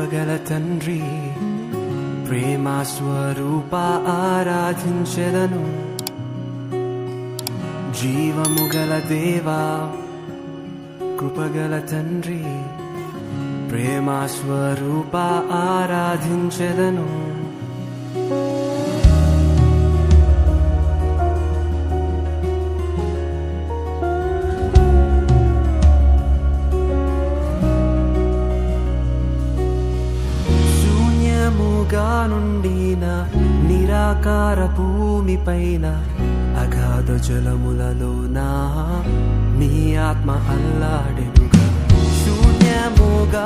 కృపగల తండ్రి ప్రేమ స్వరూప ఆరాధించెదను జీవము గల దేవా కృపగల తండ్రి ప్రేమ స్వరూప ఆరాధించెదను నుండిన నిరాకార భూమిపైన అగాధ జలములలోన నీ ఆత్మ అల్లాడెనుగా శూన్యముగా